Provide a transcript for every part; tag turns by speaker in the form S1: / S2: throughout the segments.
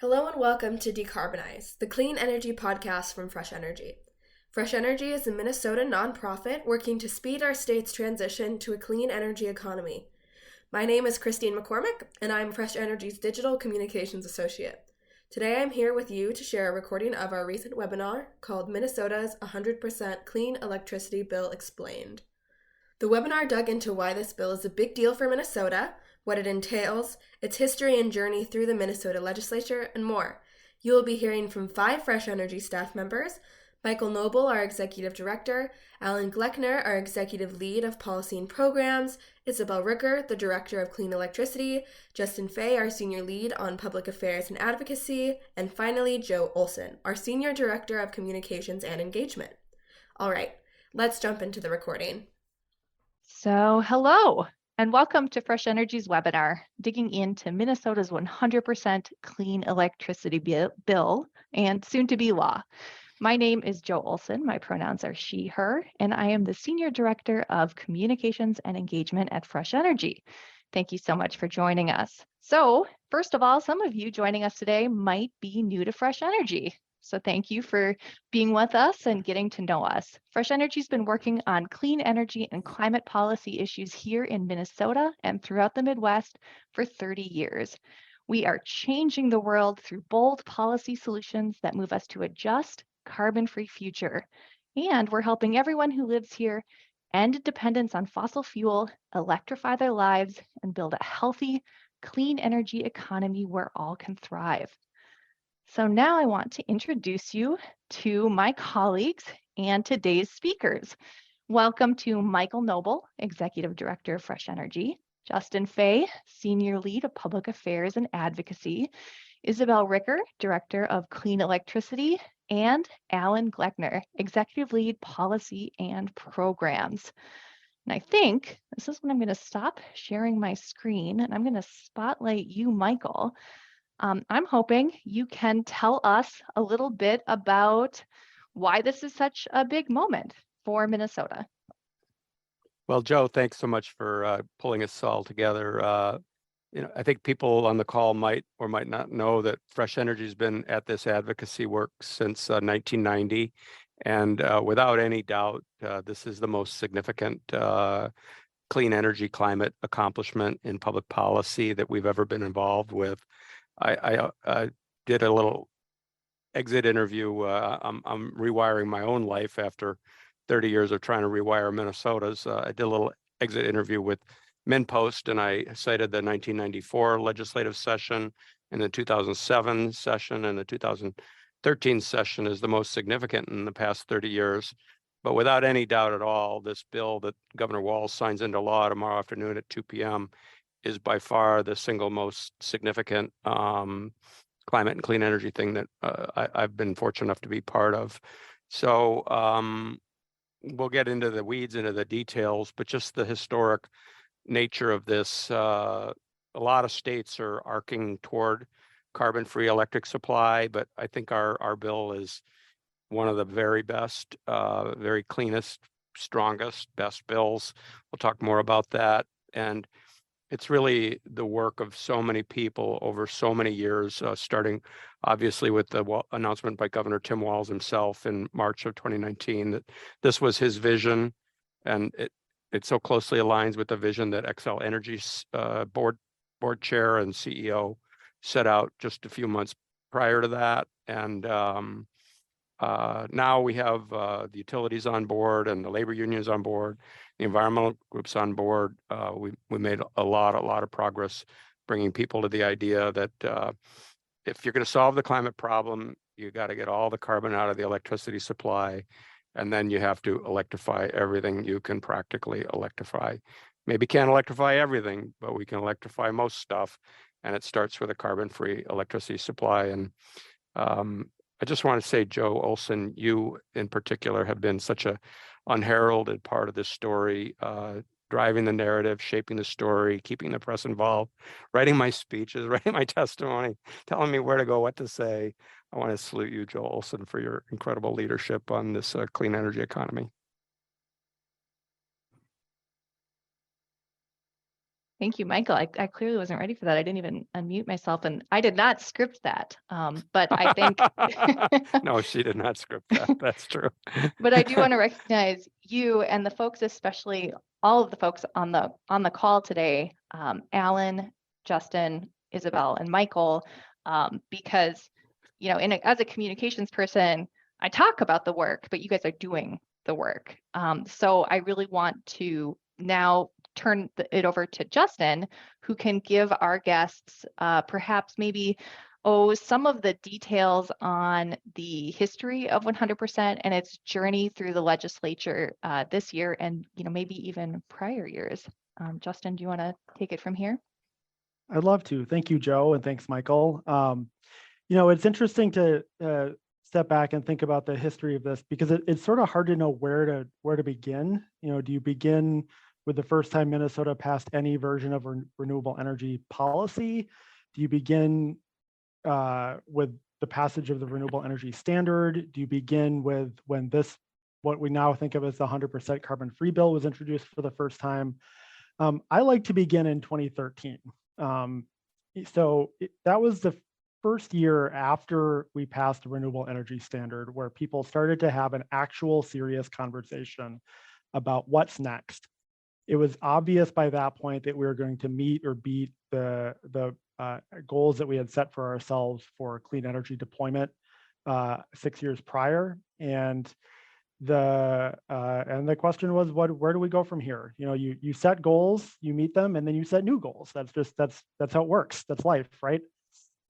S1: Hello and welcome to Decarbonize, the clean energy podcast from Fresh Energy. Fresh Energy is a Minnesota nonprofit working to speed our state's transition to a clean energy economy. My name is Christine McCormick, and I'm Fresh Energy's Digital Communications Associate. Today I'm here with you to share a recording of our recent webinar called Minnesota's 100% Clean Electricity Bill Explained. The webinar dug into why this bill is a big deal for Minnesota, what it entails, its history and journey through the Minnesota legislature, and more. You will be hearing from 5 Fresh Energy staff members: Michael Noble, our Executive Director, Alan Gleckner, our Executive Lead of Policy and Programs, Isabel Ricker, the Director of Clean Electricity, Justin Fay, our Senior Lead on Public Affairs and Advocacy, and finally Joe Olson, our Senior Director of Communications and Engagement. All right, let's jump into the recording.
S2: So hello and welcome to Fresh Energy's webinar, digging into Minnesota's 100% clean electricity bill and soon to be law. My name is Joe Olson. My pronouns are she, her, and I am the Senior Director of Communications and Engagement at Fresh Energy. Thank you so much for joining us. So first of all, some of you joining us today might be new to Fresh Energy. So thank you for being with us and getting to know us. Fresh Energy's been working on clean energy and climate policy issues here in Minnesota and throughout the Midwest for 30 years. We are changing the world through bold policy solutions that move us to a just, carbon-free future. And we're helping everyone who lives here end dependence on fossil fuel, electrify their lives, and build a healthy, clean energy economy where all can thrive. So now I want to introduce you to my colleagues and today's speakers. Welcome to Michael Noble, Executive Director of Fresh Energy, Justin Fay, Senior Lead of Public Affairs and Advocacy, Isabel Ricker, Director of Clean Electricity, and Alan Gleckner, Executive Lead Policy and Programs. And I think this is when I'm going to stop sharing my screen and I'm going to spotlight you, Michael. I'm hoping you can tell us a little bit about why this is such a big moment for Minnesota.
S3: Well, Joe, thanks so much for pulling us all together. I think people on the call might or might not know that Fresh Energy has been at this advocacy work since 1990. And without any doubt, this is the most significant clean energy climate accomplishment in public policy that we've ever been involved with. I did a little exit interview. I'm rewiring my own life after 30 years of trying to rewire Minnesota's. I did a little exit interview with MinPost, and I cited the 1994 legislative session and the 2007 session and the 2013 session as the most significant in the past 30 years. But without any doubt at all, this bill that Governor Walz signs into law tomorrow afternoon at 2 p.m. is by far the single most significant climate and clean energy thing that I've been fortunate enough to be part of. So we'll get into the weeds, into the details, but just the historic nature of this. A lot of states are arcing toward carbon-free electric supply, but I think our bill is one of the very best, very cleanest, strongest, best bills. We'll talk more about that. And it's really the work of so many people over so many years, starting obviously with the announcement by Governor Tim Walz himself in March of 2019 that this was his vision, and it so closely aligns with the vision that Xcel Energy's board chair and CEO set out just a few months prior to that. And now we have the utilities on board and the labor unions on board, the environmental groups on board. We made a lot of progress bringing people to the idea that if you're going to solve the climate problem, you got to get all the carbon out of the electricity supply, and then you have to electrify everything you can practically electrify. Maybe can't electrify everything, but we can electrify most stuff, and it starts with a carbon-free electricity supply. And I just want to say, Joe Olson, you in particular have been such a unheralded part of this story, driving the narrative, shaping the story, keeping the press involved, writing my speeches, writing my testimony, telling me where to go, what to say. I want to salute you, Joe Olson, for your incredible leadership on this clean energy economy.
S2: Thank you, Michael. I clearly wasn't ready for that. I didn't even unmute myself, and I did not script that. But I think,
S3: No, she did not script that. That's true.
S2: but I do want to recognize you and the folks, especially all of the folks on the call today, Alan, Justin, Isabel, and Michael, because as a communications person, I talk about the work, but you guys are doing the work. So I really want to now turn it over to Justin, who can give our guests perhaps maybe some of the details on the history of 100% and its journey through the legislature this year, and maybe even prior years. Justin, do you want to take it from here?
S4: I'd love to. Thank you, Joe, and thanks, Michael. It's interesting to step back and think about the history of this, because it's sort of hard to know where to begin. Do you begin with the first time Minnesota passed any version of renewable energy policy? Do you begin with the passage of the renewable energy standard? Do you begin with when what we now think of as the 100% carbon-free bill was introduced for the first time? I like to begin in 2013. That was the first year after we passed the renewable energy standard, where people started to have an actual serious conversation about what's next. It was obvious by that point that we were going to meet or beat the goals that we had set for ourselves for clean energy deployment 6 years prior, and the question was, where do we go from here? You set goals, you meet them, and then you set new goals. That's how it works. That's life, right?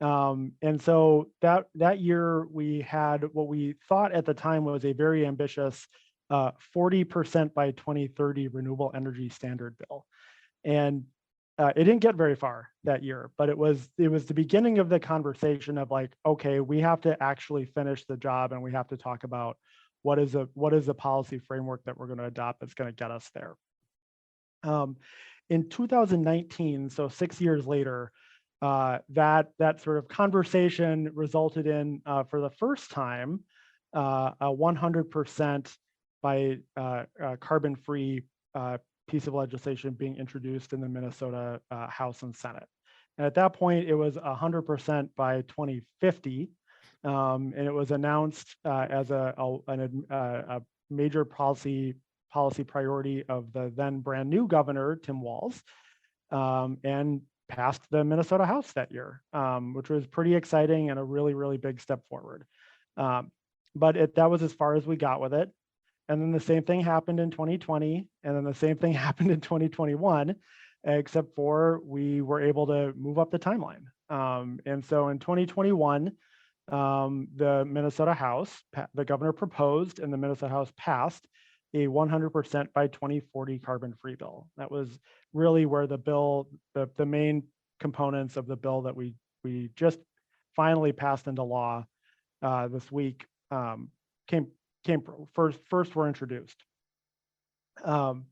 S4: And so that year we had what we thought at the time was a very ambitious 40% by 2030 renewable energy standard bill. And it didn't get very far that year, but it was the beginning of the conversation of like, okay, we have to actually finish the job, and we have to talk about what is the policy framework that we're going to adopt that's going to get us there. In 2019, so 6 years later, that sort of conversation resulted in, for the first time, a 100% by carbon-free piece of legislation being introduced in the Minnesota House and Senate. And at that point, it was 100% by 2050, and it was announced as a major policy priority of the then brand new governor, Tim Walz, and passed the Minnesota House that year, which was pretty exciting and a really, really big step forward. But that was as far as we got with it. And then the same thing happened in 2020, and then the same thing happened in 2021, except for we were able to move up the timeline. And so in 2021, the Minnesota House, the governor proposed, and the Minnesota House passed a 100% by 2040 carbon-free bill. That was really where the bill, the main components of the bill that we just finally passed into law this week came first were introduced. So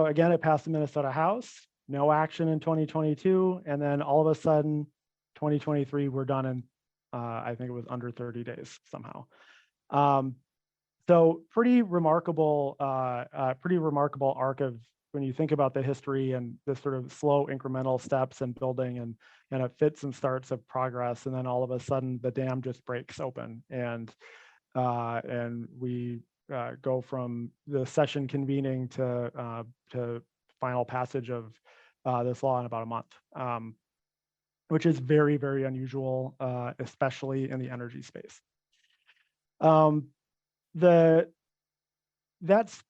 S4: again, it passed the Minnesota House, no action in 2022, and then all of a sudden, 2023, we're done in I think it was under 30 days somehow. So pretty remarkable arc of, when you think about the history and this sort of slow incremental steps and building and it fits and starts of progress, and then all of a sudden the dam just breaks open, and we go from the session convening to final passage of this law in about a month, which is very, very unusual, especially in the energy space. That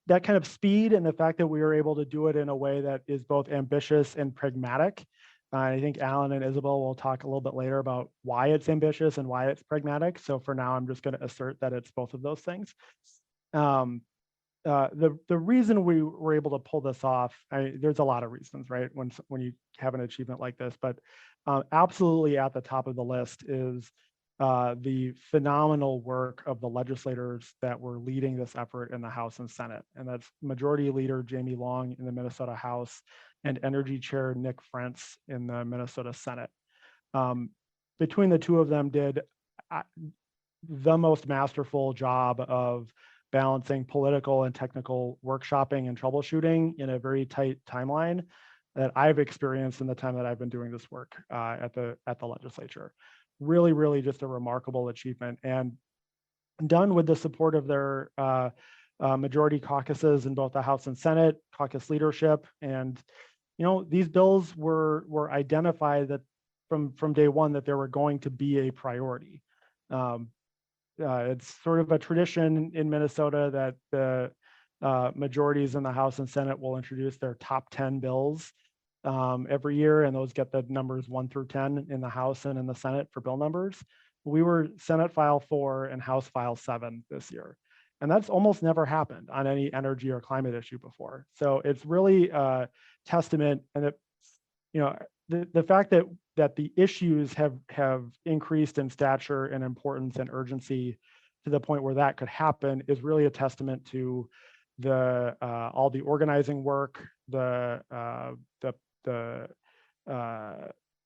S4: kind of speed and the fact that we were able to do it in a way that is both ambitious and pragmatic. I think Alan and Isabel will talk a little bit later about why it's ambitious and why it's pragmatic. So for now, I'm just going to assert that it's both of those things. The reason we were able to pull this off, there's a lot of reasons, right? When you have an achievement like this, but absolutely at the top of the list is the phenomenal work of the legislators that were leading this effort in the House and Senate. And that's Majority Leader Jamie Long in the Minnesota House and Energy Chair Nick Frentz in the Minnesota Senate. Between the two of them did the most masterful job of balancing political and technical workshopping and troubleshooting in a very tight timeline that I've experienced in the time that I've been doing this work at the legislature. Really, really just a remarkable achievement, and done with the support of their majority caucuses in both the House and Senate, caucus leadership. And, these bills were identified that from day one that they were going to be a priority. It's sort of a tradition in Minnesota that the majorities in the House and Senate will introduce their top 10 bills every year, and those get the numbers 1 through 10 in the House and in the Senate for bill numbers. We were Senate File 4 and House File 7 this year. And that's almost never happened on any energy or climate issue before. So it's really a testament, and that, the fact that the issues have increased in stature and importance and urgency to the point where that could happen is really a testament to the all the organizing work, the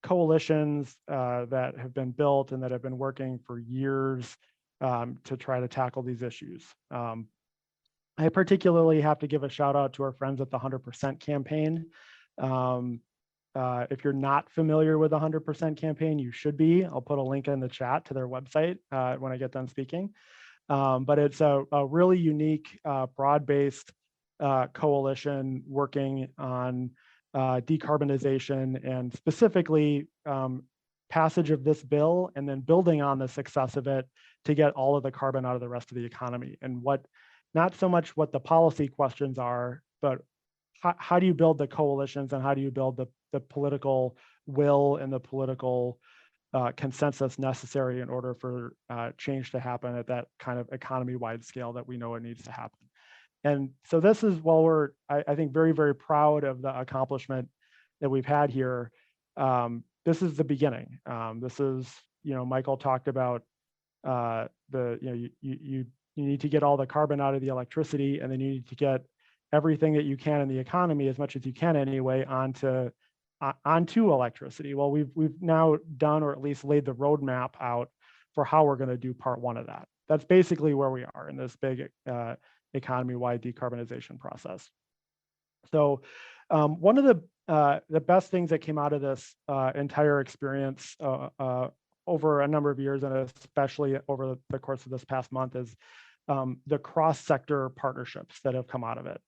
S4: coalitions that have been built and that have been working for years to try to tackle these issues. I particularly have to give a shout out to our friends at the 100% campaign. If you're not familiar with the 100% campaign, you should be. I'll put a link in the chat to their website when I get done speaking. But it's a really unique, broad-based coalition working on decarbonization, and specifically passage of this bill, and then building on the success of it to get all of the carbon out of the rest of the economy. And not so much what the policy questions are, but how do you build the coalitions, and how do you build the political will and the political consensus necessary in order for change to happen at that kind of economy-wide scale that we know it needs to happen. And so this is, while we're, I think, very, very proud of the accomplishment that we've had here, this is the beginning. This is, Michael talked about you need to get all the carbon out of the electricity, and then you need to get everything that you can in the economy, as much as you can anyway, onto electricity. Well, we've now done, or at least laid the roadmap out for how we're going to do part one of that. That's basically where we are in this big economy-wide decarbonization process. So one of the best things that came out of this entire experience over a number of years, and especially over the course of this past month, is the cross-sector partnerships that have come out of it.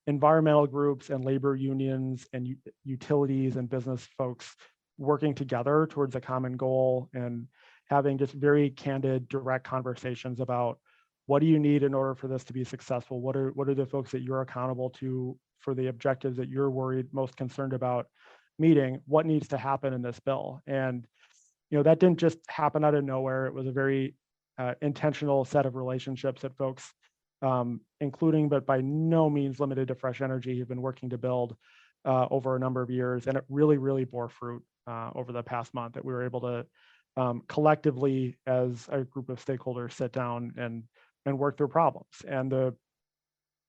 S4: Environmental groups and labor unions and utilities and business folks working together towards a common goal, and having just very candid, direct conversations about what do you need in order for this to be successful? What are the folks that you're accountable to for the objectives that you're most concerned about meeting? What needs to happen in this bill? And that didn't just happen out of nowhere. It was a very intentional set of relationships that folks, including but by no means limited to Fresh Energy, have been working to build over a number of years. And it really, really bore fruit over the past month, that we were able to collectively, as a group of stakeholders, sit down and work through problems. And the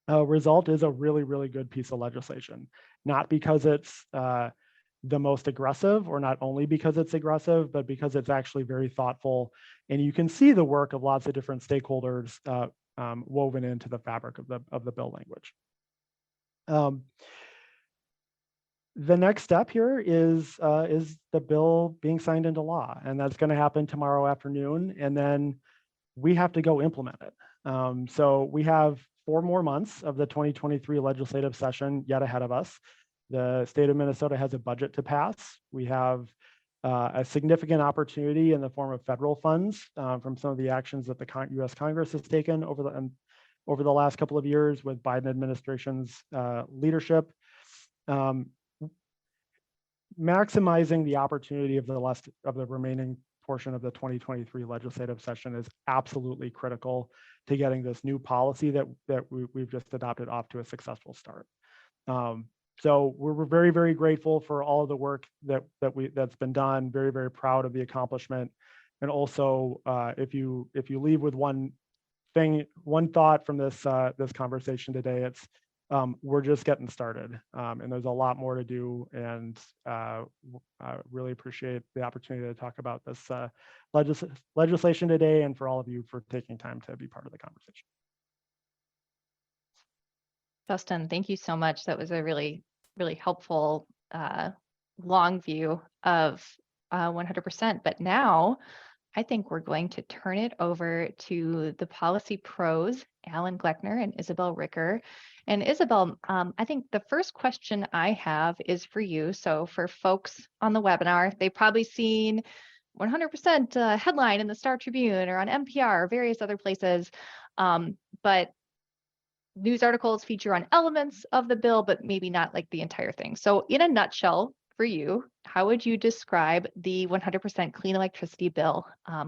S4: result is a really, really good piece of legislation, not because it's the most aggressive, or not only because it's aggressive, but because it's actually very thoughtful. And you can see the work of lots of different stakeholders woven into the fabric of the bill language. The next step here is the bill being signed into law, and that's going to happen tomorrow afternoon. And then we have to go implement it. So we have 4 more months of the 2023 legislative session yet ahead of us. The state of Minnesota has a budget to pass. We have a significant opportunity in the form of federal funds from some of the actions that the U.S. Congress has taken over the last couple of years with Biden administration's leadership. Maximizing the opportunity of the remaining portion of the 2023 legislative session is absolutely critical to getting this new policy that we've just adopted off to a successful start. So we're very, very grateful for all of the work that's been done. Very, very proud of the accomplishment. And also, if you leave with one thought from this conversation today, it's we're just getting started, and there's a lot more to do. And I really appreciate the opportunity to talk about this legislation today, and for all of you for taking time to be part of the conversation.
S2: Justin, thank you so much. That was a really really helpful long view of 100%. But now I think we're going to turn it over to the policy pros, Alan Gleckner and Isabel Ricker. And Isabel, I think the first question I have is for you. So for folks on the webinar, they've probably seen 100% headline in the Star Tribune or on NPR or various other places. But news articles feature on elements of the bill, but maybe not like the entire thing. So in a nutshell, for you, how would you describe the 100% clean electricity bill?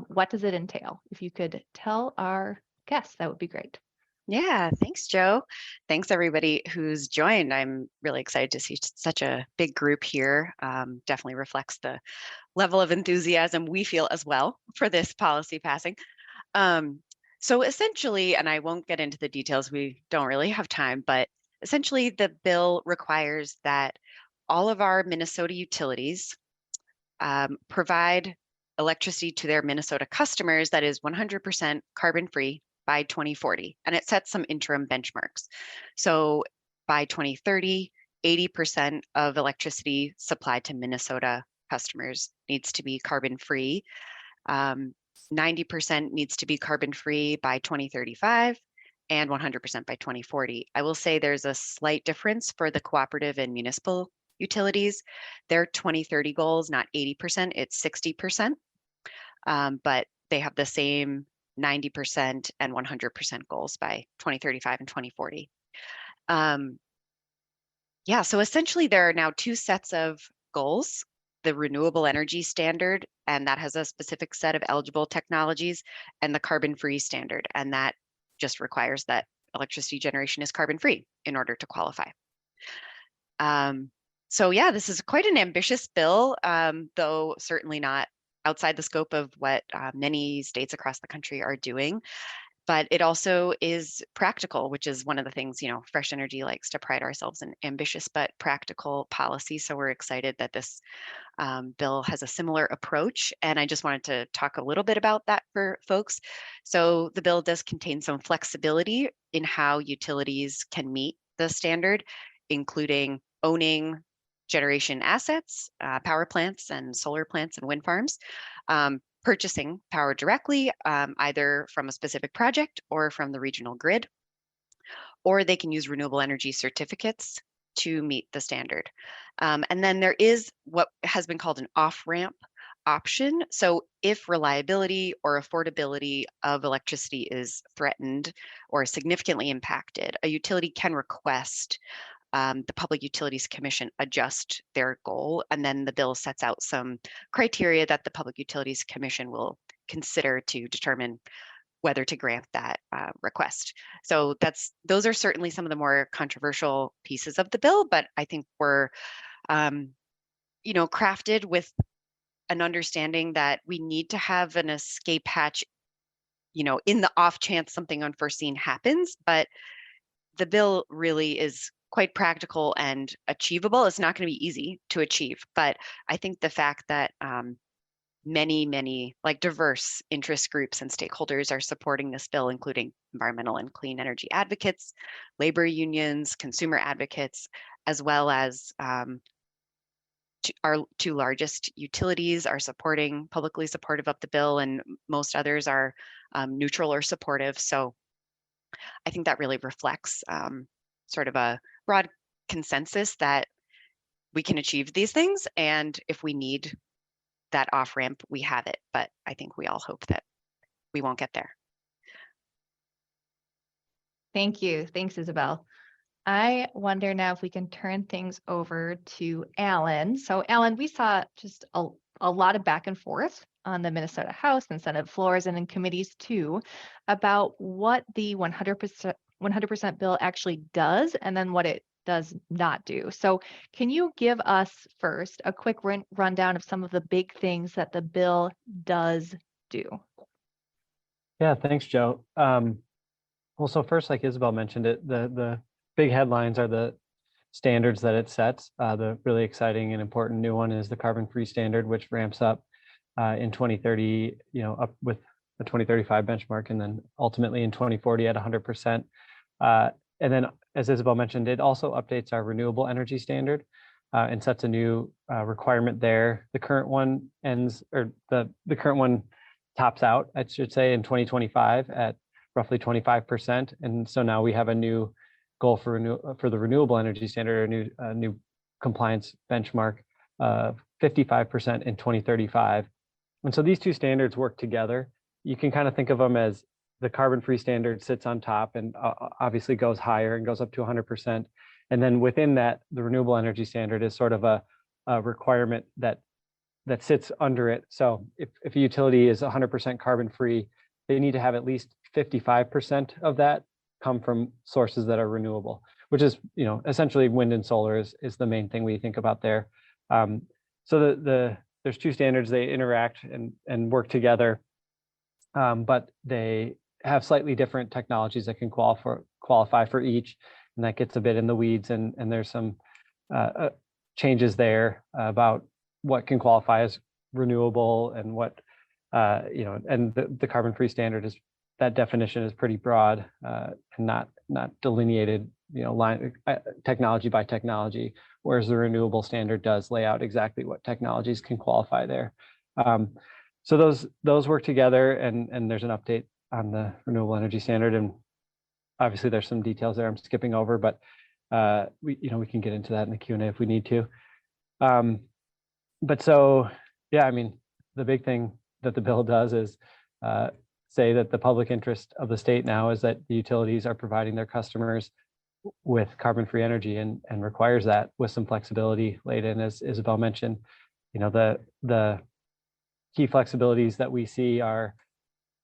S2: What does it entail? If you could tell our guests, that would be great.
S5: Yeah, thanks, Joe. Thanks, everybody who's joined. I'm really excited to see such a big group here. Definitely reflects the level of enthusiasm we feel as well for this policy passing. So essentially, and I won't get into the details, we don't really have time, but essentially the bill requires that all of our Minnesota utilities provide electricity to their Minnesota customers that is 100% carbon-free by 2040, and it sets some interim benchmarks. So by 2030, 80% of electricity supplied to Minnesota customers needs to be carbon-free. 90% needs to be carbon-free by 2035 and 100% by 2040. I will say there's a slight difference for the cooperative and municipal utilities. Their 2030 goals, not 80%, it's 60%, but they have the same 90% and 100% goals by 2035 and 2040. Yeah, so essentially there are now two sets of goals: the renewable energy standard, and that has a specific set of eligible technologies, and the carbon-free standard, and that just requires that electricity generation is carbon-free in order to qualify. So yeah, this is quite an ambitious bill, though certainly not outside the scope of what many states across the country are doing. But it also is practical, which is one of the things, Fresh Energy likes to pride ourselves in ambitious but practical policy. So we're excited that this bill has a similar approach. And I just wanted to talk a little bit about that for folks. So the bill does contain some flexibility in how utilities can meet the standard, including owning generation assets, power plants and solar plants and wind farms, purchasing power directly, either from a specific project or from the regional grid, or they can use renewable energy certificates to meet the standard. And then there is what has been called an off-ramp option. So if reliability or affordability of electricity is threatened or significantly impacted, a utility can request the Public Utilities Commission adjust their goal, and then the bill sets out some criteria that the Public Utilities Commission will consider to determine whether to grant that request. So those are certainly some of the more controversial pieces of the bill, but I think were crafted with an understanding that we need to have an escape hatch, in the off chance something unforeseen happens. But the bill really is quite practical and achievable. It's not going to be easy to achieve, but I think the fact that many diverse interest groups and stakeholders are supporting this bill, including environmental and clean energy advocates, labor unions, consumer advocates, as well as our two largest utilities are publicly supportive of the bill, and most others are neutral or supportive. So I think that really reflects sort of a broad consensus that we can achieve these things, and if we need that off ramp, we have it. But I think we all hope that we won't get there.
S2: Thank you. Thanks, Isabel. I wonder now if we can turn things over to Alan. So Alan, we saw just a lot of back and forth on the Minnesota House and Senate floors and in committees too about what the 100% bill actually does and then what it does not do. So can you give us first a quick rundown of some of the big things that the bill does do?
S6: Yeah, thanks, Joe. Well, so first, like Isabel mentioned it, the big headlines are the standards that it sets. The really exciting and important new one is the carbon-free standard, which ramps up in 2030, up with the 2035 benchmark, and then ultimately in 2040 at 100%. And then, as Isabel mentioned, it also updates our renewable energy standard and sets a new requirement there. The current one ends, or the current one tops out, I should say, in 2025 at roughly 25%. And so now we have a new goal for the renewable energy standard, a new compliance benchmark of 55% in 2035. And so these two standards work together. You can kind of think of them as the carbon-free standard sits on top and obviously goes higher and goes up to 100%. And then within that, the renewable energy standard is sort of a requirement that sits under it. So if a utility is 100% carbon-free, they need to have at least 55% of that come from sources that are renewable, which is, essentially wind and solar is the main thing we think about there. So there's two standards, they interact and work together, but they have slightly different technologies that can qualify for each, and that gets a bit in the weeds, and there's some changes there about what can qualify as renewable and what, and the carbon-free standard is, that definition is pretty broad and not delineated, technology by technology, whereas the renewable standard does lay out exactly what technologies can qualify there. So those work together, and there's an update on the renewable energy standard, and obviously there's some details there I'm skipping over, but we can get into that in the Q&A if we need to. But so, yeah, I mean, the big thing that the bill does is say that the public interest of the state now is that the utilities are providing their customers with carbon-free energy, and requires that with some flexibility laid in, as Isabel mentioned. The key flexibilities that we see are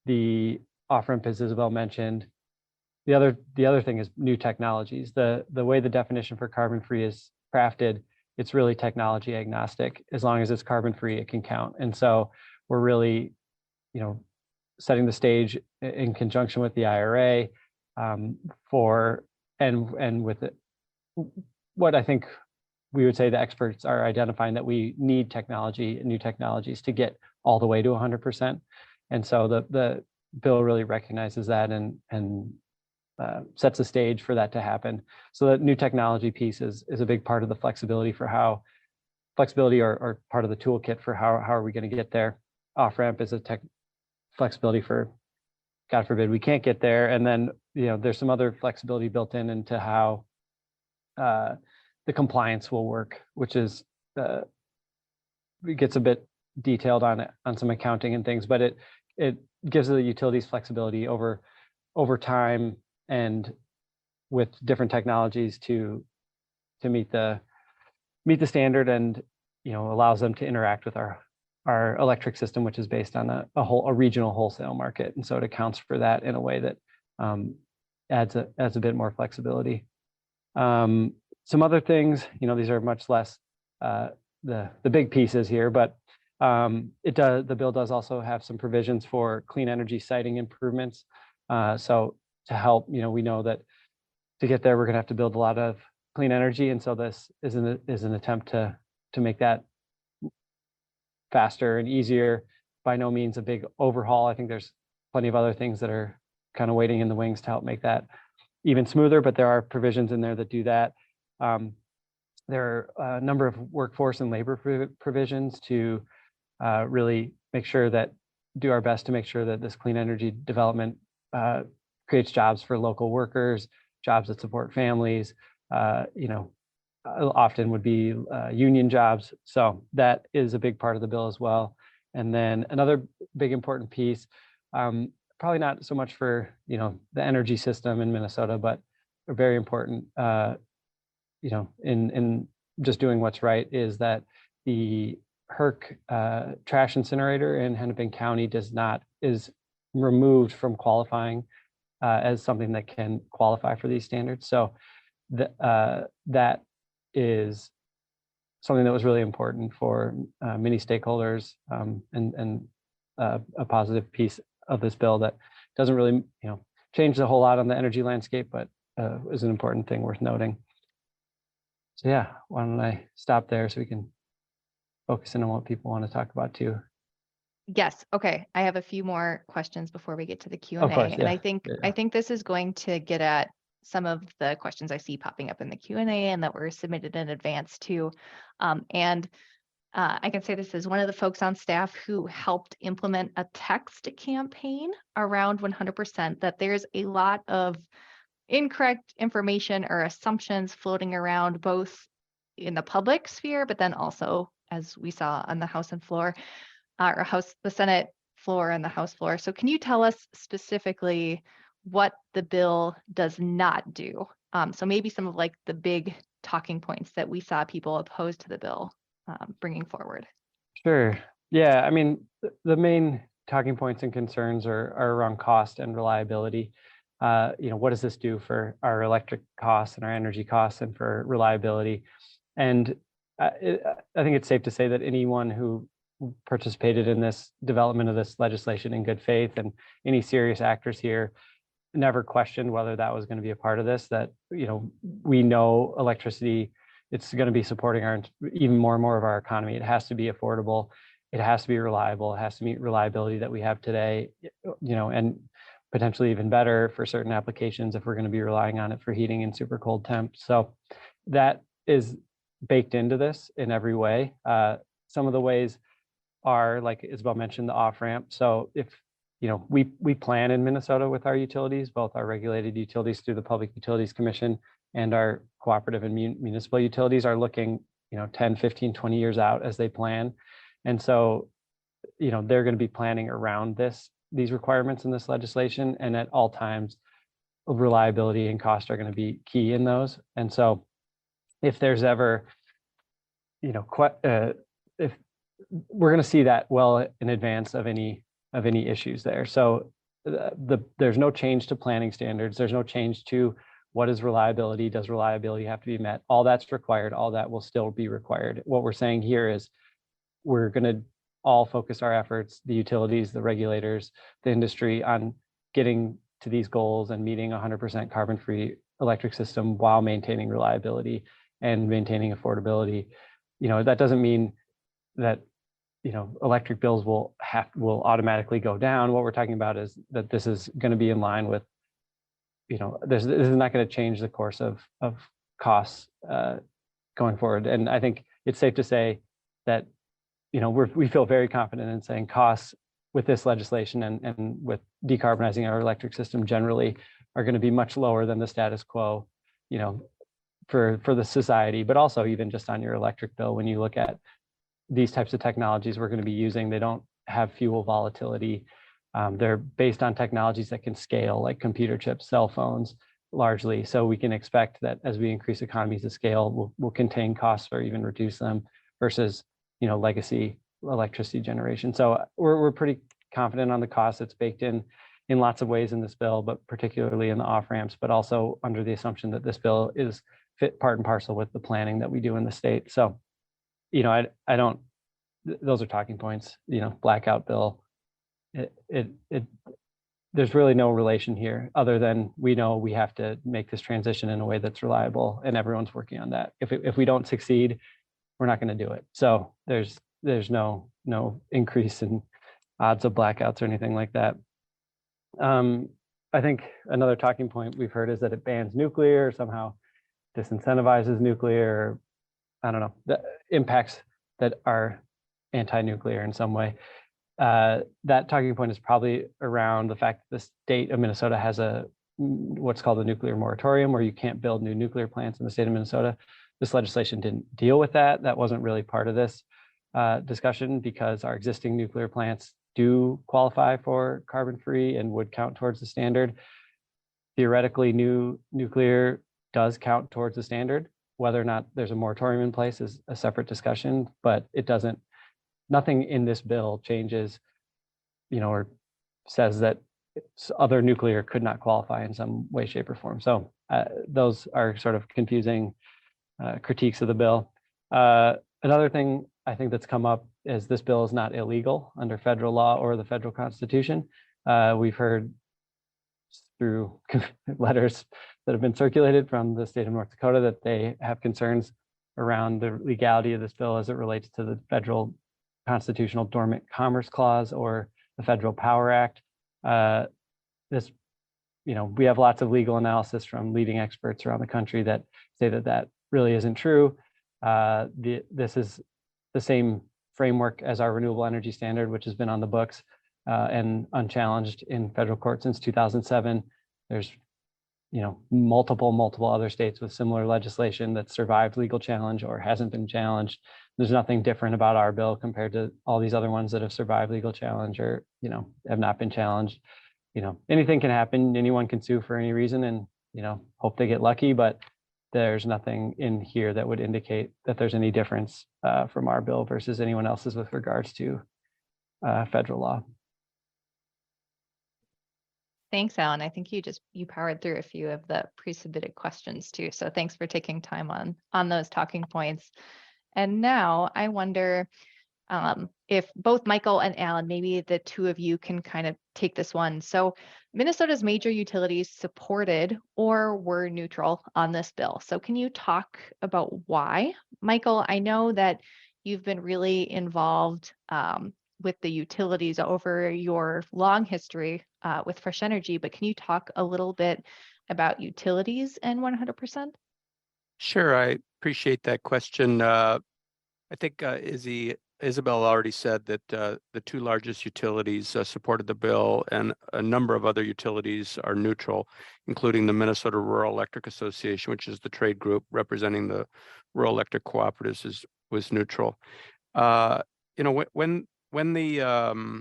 S6: the off-ramp, as Isabel mentioned. The other thing is new technologies. The way the definition for carbon-free is crafted, it's really technology agnostic. As long as it's carbon-free, it can count. And so we're really, setting the stage in conjunction with the IRA for, and with it, what I think we would say the experts are identifying, that we need new technologies to get all the way to 100%. And so the bill really recognizes that and sets the stage for that to happen. So that new technology piece is a big part of the flexibility or part of the toolkit for how are we going to get there. Off-ramp is a flexibility for, God forbid, we can't get there. And then, there's some other flexibility built into how the compliance will work, which is, it gets a bit detailed on some accounting and things, but it gives the utilities flexibility over time and with different technologies to meet the standard, and allows them to interact with our electric system, which is based on a regional wholesale market, and so it accounts for that in a way that adds a bit more flexibility. Some other things, these are much less the big pieces here, but the bill does also have some provisions for clean energy siting improvements. So to help, we know that to get there, we're going to have to build a lot of clean energy, and so this is an attempt to make that faster and easier. By no means a big overhaul. I think there's plenty of other things that are kind of waiting in the wings to help make that even smoother, but there are provisions in there that do that. There are a number of workforce and labor provisions to really do our best to make sure that this clean energy development creates jobs for local workers, jobs that support families, often would be union jobs. So that is a big part of the bill as well. And then another big important piece, probably not so much for the energy system in Minnesota, but very important in just doing what's right, is that the HERC trash incinerator in Hennepin County is removed from qualifying as something that can qualify for these standards. So that is something that was really important for many stakeholders, and a positive piece of this bill that doesn't really change a whole lot on the energy landscape, but is an important thing worth noting. So yeah, why don't I stop there so we can focus in on what people want to talk about too.
S2: Yes. Okay. I have a few more questions before we get to the Q&A.
S6: Of course,
S2: And
S6: yeah.
S2: I think this is going to get at some of the questions I see popping up in the Q&A and that were submitted in advance too. I can say this as one of the folks on staff who helped implement a text campaign around 100%, that there's a lot of incorrect information or assumptions floating around both in the public sphere, but then also, as we saw on the House and floor, the Senate floor and the House floor. So can you tell us specifically what the bill does not do? So maybe some of like the big talking points that we saw people opposed to the bill bringing forward.
S6: Sure. Yeah, I mean, the main talking points and concerns are around cost and reliability. What does this do for our electric costs and our energy costs and for reliability? And I think it's safe to say that anyone who participated in this development of this legislation in good faith, and any serious actors here, never questioned whether that was going to be a part of this. That, we know electricity, it's going to be supporting even more and more of our economy. It has to be affordable. It has to be reliable. It has to meet reliability that we have today, and potentially even better for certain applications if we're going to be relying on it for heating in super cold temps. So that is baked into this in every way. Some of the ways are, like Isabel mentioned, the off-ramp. So if we plan in Minnesota with our utilities, both our regulated utilities through the Public Utilities Commission and our cooperative and municipal utilities are looking 10, 15, 20 years out as they plan. And so they're going to be planning around these requirements in this legislation, and at all times reliability and cost are going to be key in those. And so if there's ever if we're going to see that well in advance of any issues there. So there's no change to planning standards. There's no change to what is reliability. Does reliability have to be met? All that's required. All that will still be required. What we're saying here is we're going to all focus our efforts, the utilities, the regulators, the industry, on getting to these goals and meeting 100% carbon-free electric system while maintaining reliability and maintaining affordability. That doesn't mean that electric bills will automatically go down. What we're talking about is that this is going to be in line with, this is not going to change the course of costs going forward. And I think it's safe to say that we feel very confident in saying costs with this legislation and with decarbonizing our electric system generally are going to be much lower than the status quo, for the society, but also even just on your electric bill. When you look at these types of technologies we're going to be using, they don't have fuel volatility. They're based on technologies that can scale, like computer chips, cell phones, largely. So we can expect that as we increase economies of scale, we'll contain costs or even reduce them versus legacy electricity generation. So we're pretty confident on the cost. It's baked in lots of ways in this bill, but particularly in the off ramps, but also under the assumption that this bill is fit part and parcel with the planning that we do in the state. So, I don't. Those are talking points. Blackout bill. There's really no relation here, other than we know we have to make this transition in a way that's reliable, and everyone's working on that. If we don't succeed, we're not going to do it. So there's no increase in odds of blackouts or anything like that. I think another talking point we've heard is that it bans nuclear, somehow disincentivizes nuclear. I don't know, the impacts that are anti-nuclear in some way. That talking point is probably around the fact that the state of Minnesota has what's called a nuclear moratorium, where you can't build new nuclear plants in the state of Minnesota. This legislation didn't deal with that. That wasn't really part of this discussion, because our existing nuclear plants do qualify for carbon-free and would count towards the standard. Theoretically, new nuclear does count towards the standard. Whether or not there's a moratorium in place is a separate discussion, but nothing in this bill changes, or says that other nuclear could not qualify in some way, shape, or form. So those are sort of confusing critiques of the bill. Another thing I think that's come up is this bill is not illegal under federal law or the federal Constitution. We've heard through letters that have been circulated from the state of North Dakota that they have concerns around the legality of this bill as it relates to the federal constitutional dormant commerce clause or the Federal Power Act. This we have lots of legal analysis from leading experts around the country that say that that really isn't true. This is the same framework as our renewable energy standard, which has been on the books and unchallenged in federal court since 2007. There's multiple other states with similar legislation that survived legal challenge or hasn't been challenged. There's nothing different about our bill compared to all these other ones that have survived legal challenge or have not been challenged. Anything can happen. Anyone can sue for any reason, and hope they get lucky. But there's nothing in here that would indicate that there's any difference from our bill versus anyone else's with regards to federal law.
S2: Thanks, Alan. I think you powered through a few of the pre-submitted questions too. So thanks for taking time on those talking points. And now I wonder if both Michael and Alan, maybe the two of you can kind of take this one. So Minnesota's major utilities supported or were neutral on this bill. So can you talk about why? Michael, I know that you've been really involved with the utilities over your long history with Fresh Energy, but can you talk a little bit about utilities and 100%?
S3: Sure, I appreciate that question. I think Isabel already said that the two largest utilities supported the bill, and a number of other utilities are neutral, including the Minnesota Rural Electric Association, which is the trade group representing the rural electric cooperatives, was neutral. When the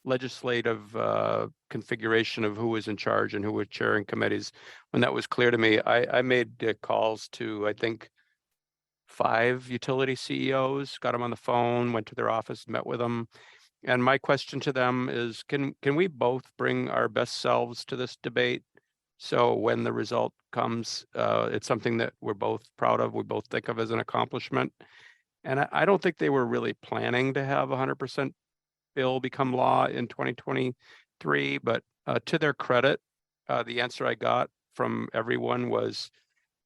S3: legislative configuration of who was in charge and who was chairing committees, when that was clear to me, I made calls to, I think, 5 utility CEOs, got them on the phone, went to their office, met with them. And my question to them is, can we both bring our best selves to this debate? So when the result comes, it's something that we're both proud of, we both think of as an accomplishment. And I don't think they were really planning to have 100% bill become law in 2023, but to their credit, the answer I got from everyone was,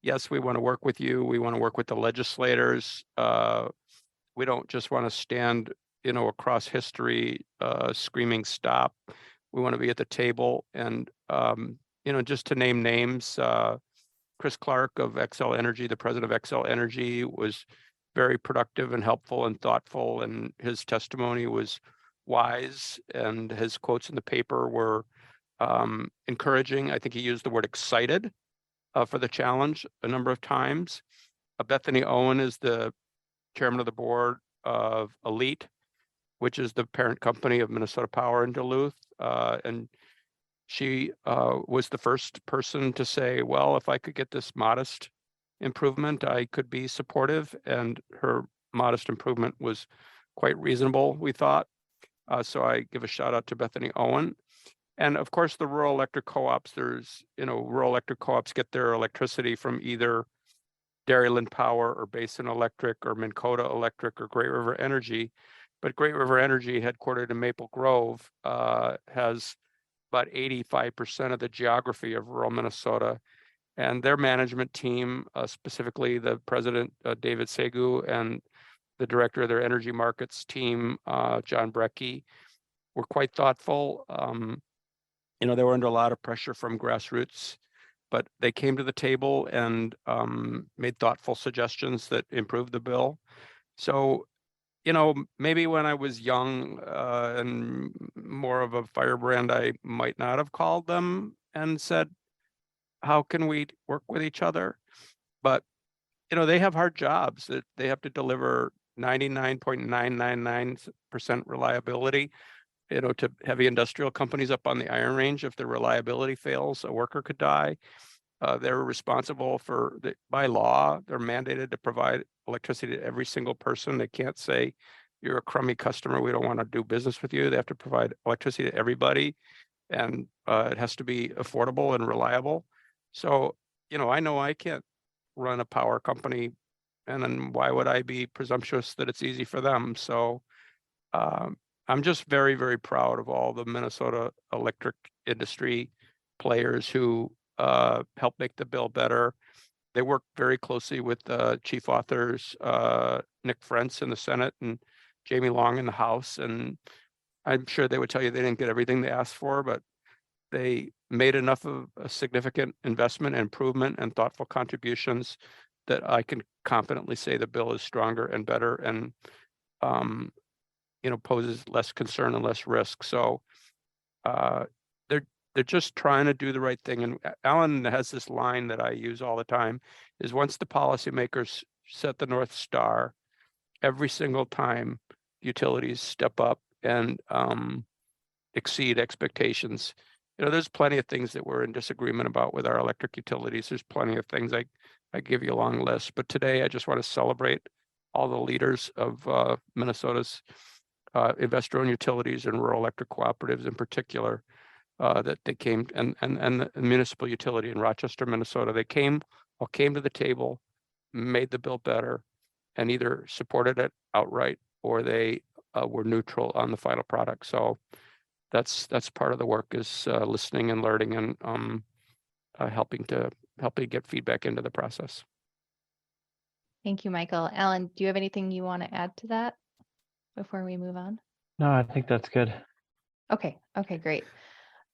S3: yes, we want to work with you. We want to work with the legislators. We don't just want to stand, across history screaming stop. We want to be at the table. And, just to name names, Chris Clark of Xcel Energy, the president of Xcel Energy, was very productive and helpful and thoughtful, and his testimony was wise, and his quotes in the paper were encouraging. I think he used the word excited for the challenge a number of times. Bethany Owen is the chairman of the board of Elite, which is the parent company of Minnesota Power in Duluth. And she was the first person to say, well, if I could get this modest improvement, I could be supportive. And her modest improvement was quite reasonable, we thought. So I give a shout out to Bethany Owen. And of course, the rural electric co-ops, rural electric co-ops get their electricity from either Dairyland Power or Basin Electric or Minn Kota Electric or Great River Energy. But Great River Energy, headquartered in Maple Grove, has about 85% of the geography of rural Minnesota. And their management team, specifically the president, David Segu, and the director of their energy markets team, John Brecky, were quite thoughtful. They were under a lot of pressure from grassroots, but they came to the table and made thoughtful suggestions that improved the bill. So, maybe when I was young and more of a firebrand, I might not have called them and said, how can we work with each other? But, they have hard jobs that they have to deliver 99.999% reliability. To heavy industrial companies up on the Iron Range. If the reliability fails, a worker could die. They're responsible by law, they're mandated to provide electricity to every single person. They can't say, you're a crummy customer, we don't want to do business with you. They have to provide electricity to everybody, and it has to be affordable and reliable. So, I know I can't run a power company, and then why would I be presumptuous that it's easy for them? So, I'm just very, very proud of all the Minnesota electric industry players who helped make the bill better. They worked very closely with chief authors, Nick Frentz in the Senate and Jamie Long in the House. And I'm sure they would tell you they didn't get everything they asked for, but they made enough of a significant investment, improvement, and thoughtful contributions that I can confidently say the bill is stronger and better and poses less concern and less risk. So they're just trying to do the right thing. And Alan has this line that I use all the time: is once the policymakers set the North Star, every single time utilities step up and exceed expectations. There's plenty of things that we're in disagreement about with our electric utilities. There's plenty of things I give you a long list, but today I just want to celebrate all the leaders of Minnesota's investor-owned utilities and rural electric cooperatives in particular, that they came, and the municipal utility in Rochester, Minnesota. They came to the table, made the bill better, and either supported it outright or they were neutral on the final product. So that's part of the work, is listening and learning and helping get feedback into the process.
S2: Thank you, Michael. Alan, do you have anything you want to add to that before we move on?
S6: No, I think that's good.
S2: Okay, great.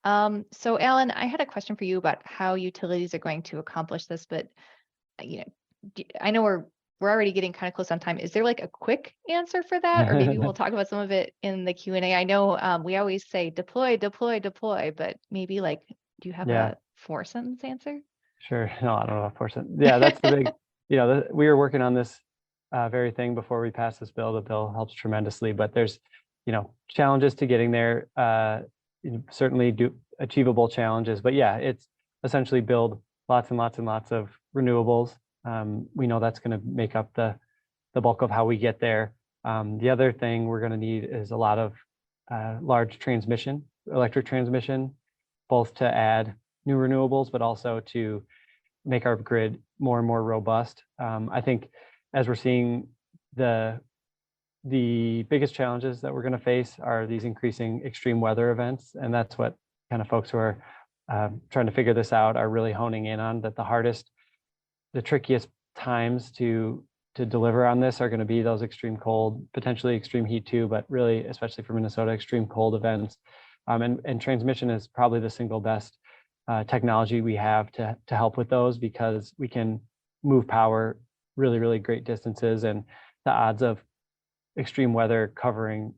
S2: So Alan, I had a question for you about how utilities are going to accomplish this, but I know we're already getting kind of close on time. Is there like a quick answer for that? Or maybe we'll talk about some of it in the Q&A. I know we always say deploy, but maybe do you have a 4-sentence answer?
S6: Sure. No, I don't know, 4-sentence. Yeah, that's the big, we were working on this very thing before we passed this bill. The bill helps tremendously, but there's, challenges to getting there. Certainly achievable challenges, but yeah, it's essentially build lots and lots and lots of renewables. We know that's going to make up the bulk of how we get there. The other thing we're going to need is a lot of large electric transmission, both to add new renewables, but also to make our grid more and more robust. I think as we're seeing, the biggest challenges that we're going to face are these increasing extreme weather events. And that's what kind of folks who are trying to figure this out are really honing in on, that the trickiest times to deliver on this are going to be those extreme cold, potentially extreme heat too, but really, especially for Minnesota, extreme cold events. And transmission is probably the single best technology we have to help with those, because we can move power really, really great distances, and the odds of extreme weather covering,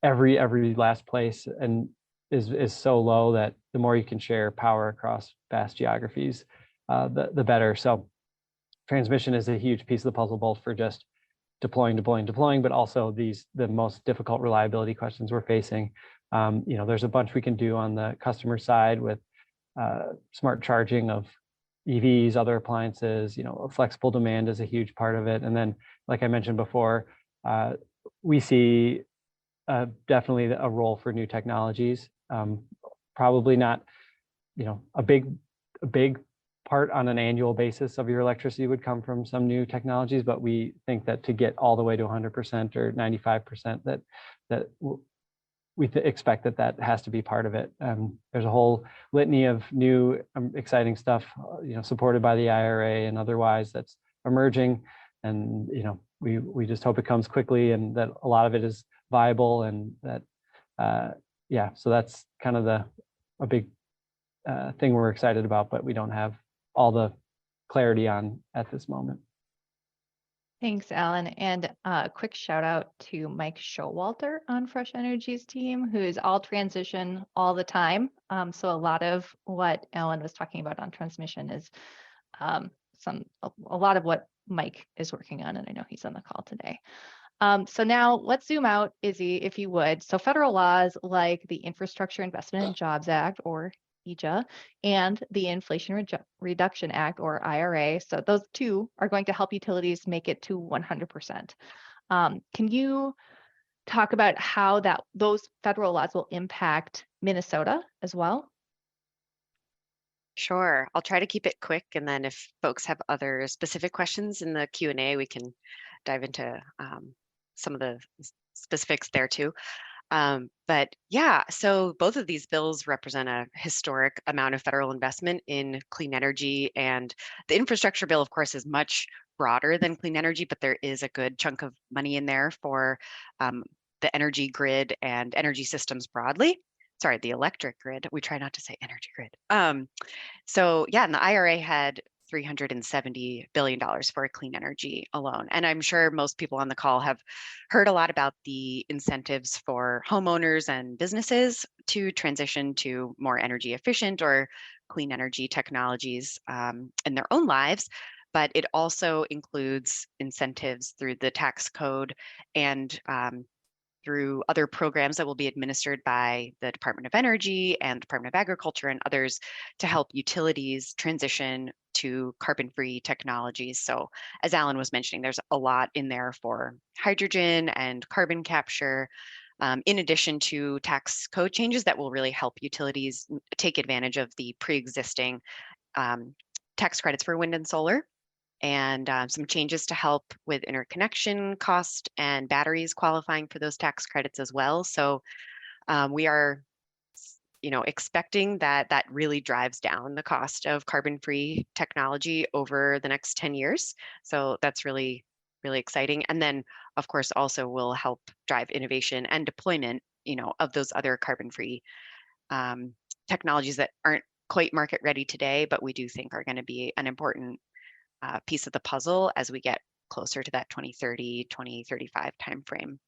S6: every last place and is so low that the more you can share power across vast geographies, the better. So transmission is a huge piece of the puzzle, both for just deploying, but also the most difficult reliability questions we're facing. There's a bunch we can do on the customer side with smart charging of EVs, other appliances. Flexible demand is a huge part of it. And then, like I mentioned before, we see definitely a role for new technologies. Probably not, a big part on an annual basis of your electricity would come from some new technologies, but we think that to get all the way to 100% or 95%, that we expect that has to be part of it. There's a whole litany of new exciting stuff, supported by the IRA and otherwise, that's emerging, and we just hope it comes quickly and that a lot of it is viable, and that so that's kind of a big thing we're excited about, but we don't have all the clarity on at this moment.
S2: Thanks, Alan. And a quick shout out to Mike Showalter on Fresh Energy's team, who is all transition all the time. So a lot of what Alan was talking about on transmission is a lot of what Mike is working on, and I know he's on the call today. So now let's zoom out, Izzy, if you would. So federal laws like the Infrastructure Investment and Jobs Act, or IJA, and the Inflation Reduction Act, or IRA. So those two are going to help utilities make it to 100%. Can you talk about how those federal laws will impact Minnesota as well?
S5: Sure. I'll try to keep it quick, and then if folks have other specific questions in the Q&A, we can dive into some of the specifics there too. But yeah, so both of these bills represent a historic amount of federal investment in clean energy, and the infrastructure bill, of course, is much broader than clean energy, but there is a good chunk of money in there for the energy grid and energy systems broadly. sorry, the electric grid. We try not to say energy grid. So yeah, and the IRA had $370 billion for clean energy alone. And I'm sure most people on the call have heard a lot about the incentives for homeowners and businesses to transition to more energy efficient or clean energy technologies in their own lives. But it also includes incentives through the tax code and through other programs that will be administered by the Department of Energy and Department of Agriculture and others to help utilities transition to carbon-free technologies. So as Alan was mentioning, there's a lot in there for hydrogen and carbon capture, in addition to tax code changes that will really help utilities take advantage of the pre-existing tax credits for wind and solar, and some changes to help with interconnection cost and batteries qualifying for those tax credits as well. So we are, expecting that that really drives down the cost of carbon-free technology over the next 10 years. So that's really, really exciting. And then, of course, also will help drive innovation and deployment, of those other carbon-free technologies that aren't quite market ready today, but we do think are going to be an important piece of the puzzle as we get closer to that 2030, 2035 timeframe.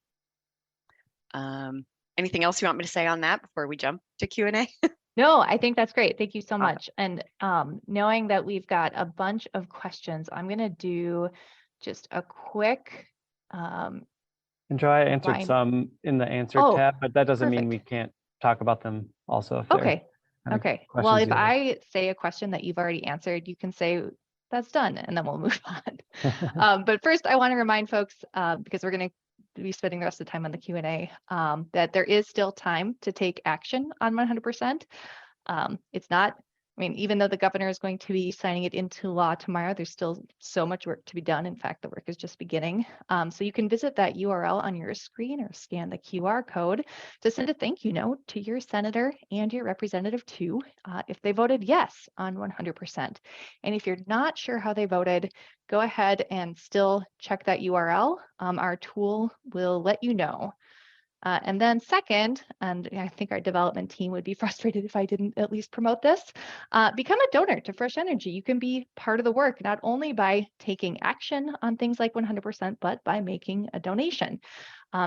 S5: Anything else you want me to say on that before we jump to Q&A?
S2: No, I think that's great. Thank you so much. And knowing that we've got a bunch of questions, I'm going to do just a quick.
S6: And Joe, I answered
S2: Ryan.
S6: some in the answer
S2: Oh,
S6: tab, but that doesn't mean we
S2: perfect.
S6: can't talk about them also. If they're
S2: Okay.
S6: kind of
S2: Okay. Well,
S6: questions
S2: if
S6: you have.
S2: I say a question that you've already answered, you can say that's done, and then we'll move on. But first, I want to remind folks, because we're going to be spending the rest of the time on the Q&A, that there is still time to take action on 100%. It's not, even though the governor is going to be signing it into law tomorrow, there's still so much work to be done. In fact, the work is just beginning. So you can visit that URL on your screen or scan the QR code to send a thank you note to your senator and your representative too, if they voted yes on 100%. And if you're not sure how they voted, go ahead and still check that URL. Our tool will let you know. And then second, and I think our development team would be frustrated if I didn't at least promote this, become a donor to Fresh Energy. You can be part of the work, not only by taking action on things like 100%, but by making a donation.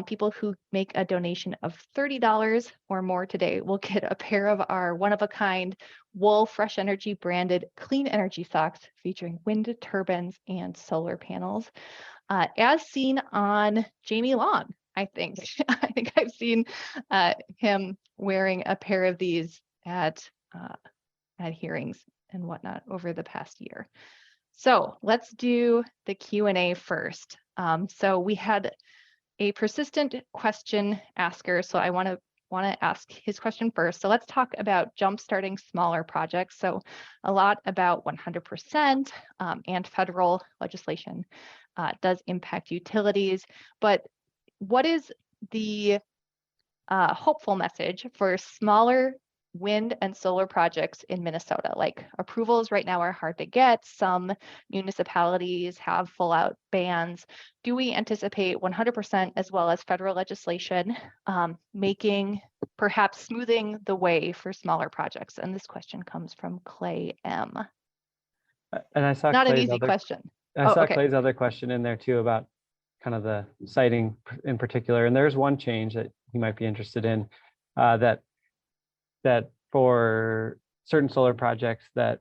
S2: People who make a donation of $30 or more today will get a pair of our one-of-a-kind wool Fresh Energy branded clean energy socks featuring wind turbines and solar panels, as seen on Jamie Long. I think I've seen him wearing a pair of these at hearings and whatnot over the past year. So let's do the Q&A first. So we had a persistent question asker, so I want to ask his question first. So let's talk about jumpstarting smaller projects. So a lot about 100% and federal legislation does impact utilities, but what is the hopeful message for smaller wind and solar projects in Minnesota? Like, approvals right now are hard to get. Some municipalities have full out bans. Do we anticipate 100% as well as federal legislation perhaps smoothing the way for smaller projects? And this question comes from Clay M.
S6: And I saw
S2: Not
S6: Clay's
S2: an easy
S6: other
S2: question.
S6: I saw
S2: okay.
S6: Clay's other question in there too about kind of the siting in particular. And there's one change that you might be interested in, that for certain solar projects that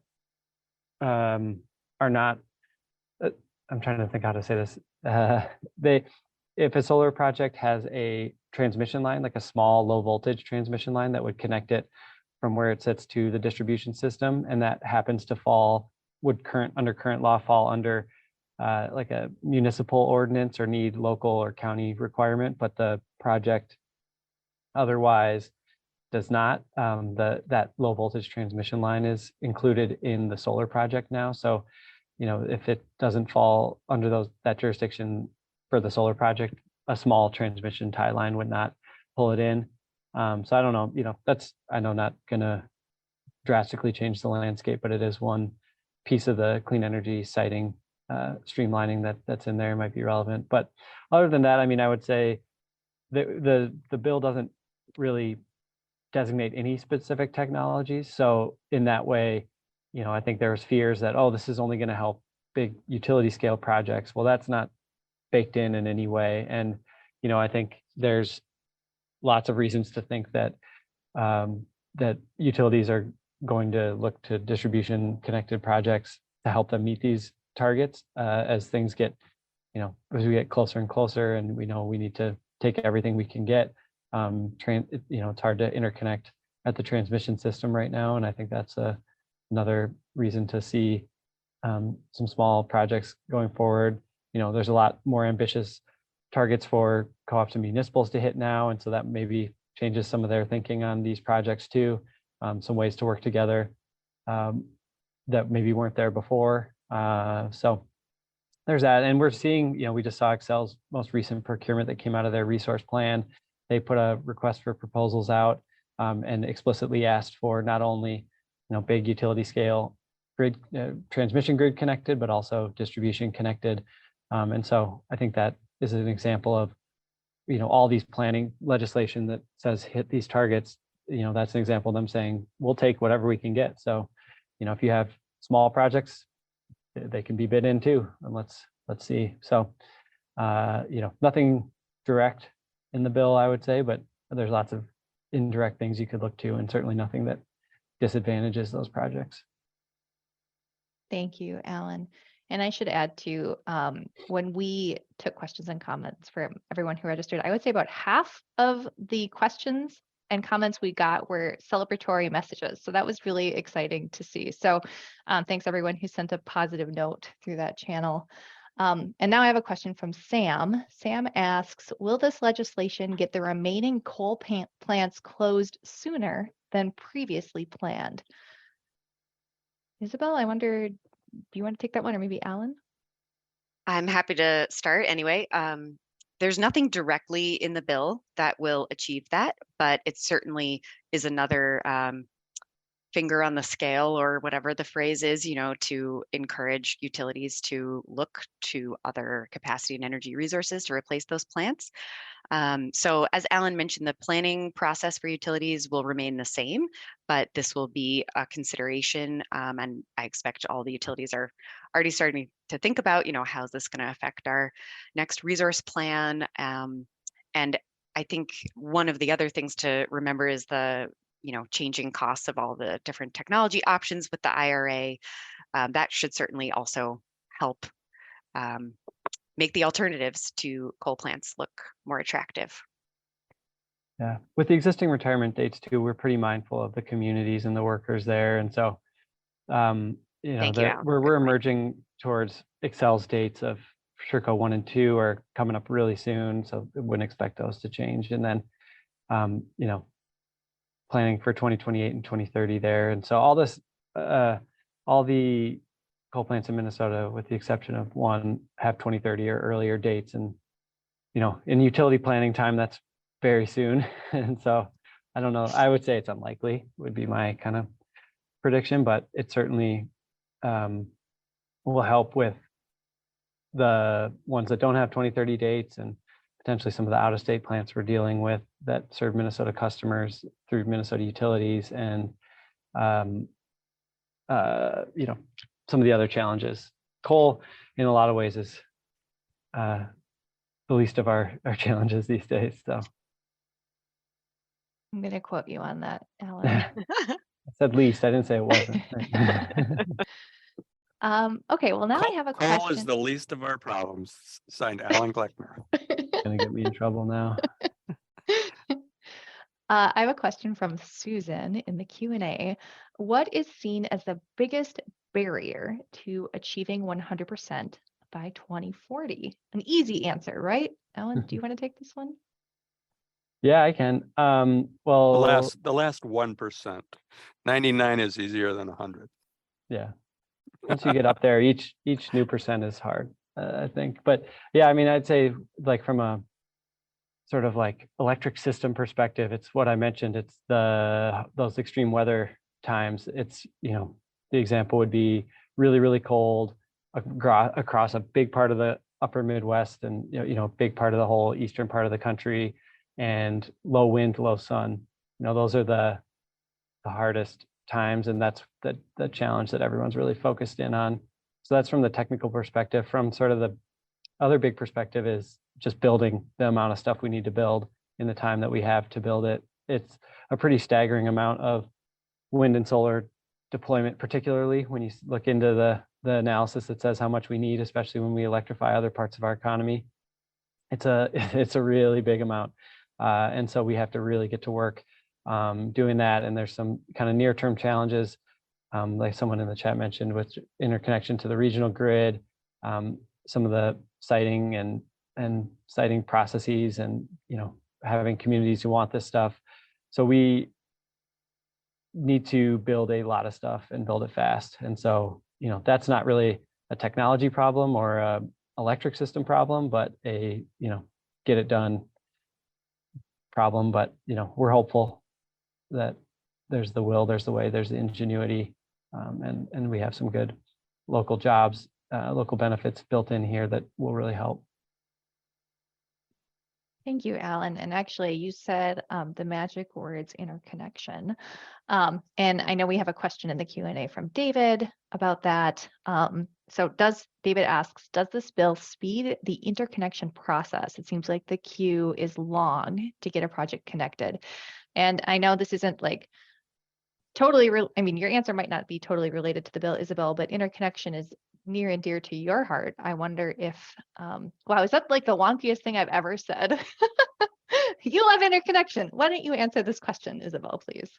S6: are not, I'm trying to think how to say this. If a solar project has a transmission line, like a small low voltage transmission line that would connect it from where it sits to the distribution system, and that happens to under current law fall under like a municipal ordinance or need local or county requirement, but the project otherwise does not, that low voltage transmission line is included in the solar project now. So, if it doesn't fall under that jurisdiction for the solar project, a small transmission tie line would not pull it in. So I don't know, I know not gonna drastically change the landscape, but it is one piece of the clean energy siting streamlining that's in there might be relevant. But other than that, I would say the bill doesn't really designate any specific technologies. So in that way, I think there was fears that, oh, this is only going to help big utility scale projects. Well, that's not baked in any way. And, I think there's lots of reasons to think that that utilities are going to look to distribution connected projects to help them meet these targets as things get, as we get closer and closer, and we know we need to take everything we can get. It's hard to interconnect at the transmission system right now, and I think that's another reason to see some small projects going forward. There's a lot more ambitious targets for co-ops and municipals to hit now, and so that maybe changes some of their thinking on these projects too. Some ways to work together that maybe weren't there before. So there's that. And we're seeing, we just saw Xcel's most recent procurement that came out of their resource plan. They put a request for proposals out and explicitly asked for not only, big utility scale grid, transmission grid connected, but also distribution connected. And so I think that is an example of, all these planning legislation that says hit these targets. That's an example of them saying, we'll take whatever we can get. So, if you have small projects, they can be bid in too. And let's see. So, nothing direct in the bill, I would say, but there's lots of indirect things you could look to, and certainly nothing that disadvantages those projects.
S2: Thank you, Alan. And I should add too, when we took questions and comments from everyone who registered, I would say about half of the questions and comments we got were celebratory messages. So that was really exciting to see. So thanks everyone who sent a positive note through that channel. And now I have a question from Sam. Sam asks, will this legislation get the remaining coal plants closed sooner than previously planned? Isabel, I wonder, do you want to take that one, or maybe Alan?
S5: I'm happy to start anyway. There's nothing directly in the bill that will achieve that, but it certainly is another finger on the scale, or whatever the phrase is, to encourage utilities to look to other capacity and energy resources to replace those plants. So as Alan mentioned, the planning process for utilities will remain the same, but this will be a consideration. And I expect all the utilities are already starting to think about, how's this going to affect our next resource plan? And I think one of the other things to remember is the changing costs of all the different technology options with the IRA. That should certainly also help make the alternatives to coal plants look more attractive.
S6: Yeah, with the existing retirement dates too, we're pretty mindful of the communities and the workers there, and so we're emerging towards Xcel's dates of Sherco 1 and 2 are coming up really soon, so we wouldn't expect those to change. And then planning for 2028 and 2030 there. And so all this, all the coal plants in Minnesota, with the exception of one, have 2030 or earlier dates. And, in utility planning time, that's very soon. And so I don't know, I would say it's unlikely, would be my kind of prediction, but it certainly will help with the ones that don't have 2030 dates, and potentially some of the out-of-state plants we're dealing with that serve Minnesota customers through Minnesota Utilities, and some of the other challenges. Coal, in a lot of ways, is the least of our challenges these days. So
S2: I'm going to quote you on that, Alan.
S6: I said least. I didn't say it wasn't.
S2: Okay, well, now I have a question.
S3: Coal is the least of our problems. Signed, Alan Gleckner.
S6: Gonna get me in trouble now.
S2: I have a question from Susan in the Q&A. What is seen as the biggest barrier to achieving 100% by 2040? An easy answer, right? Alan, do you want to take this one?
S6: Yeah, I can. Well,
S3: The last 1%. 99 is easier than 100.
S6: Yeah. Once you get up there, each new percent is hard, I think. But yeah, I mean, I'd say, like, from a sort of like electric system perspective, it's what I mentioned. It's those extreme weather times. It's, the example would be really, really cold across a big part of the upper Midwest, and a big part of the whole eastern part of the country, and low wind, low sun. those are the hardest times, and that's the challenge that everyone's really focused in on. So that's from the technical perspective. From sort of the other big perspective is just building the amount of stuff we need to build in the time that we have to build it. It's a pretty staggering amount of wind and solar deployment, particularly when you look into the analysis that says how much we need, especially when we electrify other parts of our economy. It's a really big amount. And so we have to really get to work doing that. And there's some kind of near-term challenges, like someone in the chat mentioned, with interconnection to the regional grid, some of the siting and siting processes, and having communities who want this stuff. So we need to build a lot of stuff and build it fast. And so that's not really a technology problem or a electric system problem, but a get it done problem. But we're hopeful that there's the will, there's the way, there's the ingenuity, and we have some good local jobs, local benefits built in here that will really help.
S2: Thank you, Alan. And actually, you said the magic words interconnection. And I know we have a question in the Q&A from David about that. So David asks, does this bill speed the interconnection process? It seems like the queue is long to get a project connected. And I know this isn't like totally, your answer might not be totally related to the bill, Isabel, but interconnection is near and dear to your heart. I wonder if, wow, is that like the wonkiest thing I've ever said? You love interconnection. Why don't you answer this question, Isabel, please?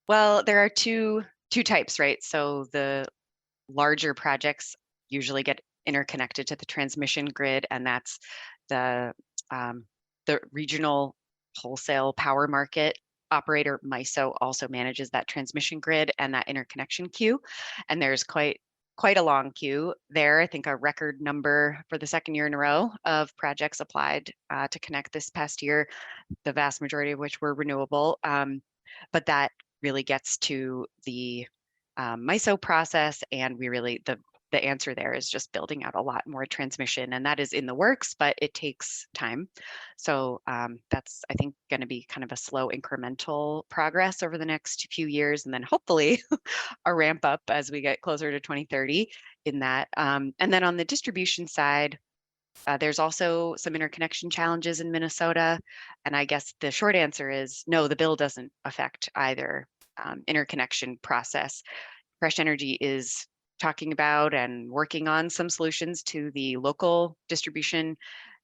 S5: Well, there are two types, right? So the larger projects usually get interconnected to the transmission grid, and that's the regional wholesale power market operator. MISO also manages that transmission grid and that interconnection queue, and there's quite a long queue there. I think a record number for the second year in a row of projects applied to connect this past year, the vast majority of which were renewable. But that really gets to the MISO process, and the answer there is just building out a lot more transmission, and that is in the works, but it takes time. So that's, I think, going to be kind of a slow incremental progress over the next few years, and then hopefully a ramp up as we get closer to 2030 in that. And then on the distribution side, there's also some interconnection challenges in Minnesota. And I guess the short answer is no, the bill doesn't affect either interconnection process. Fresh Energy is talking about and working on some solutions to the local distribution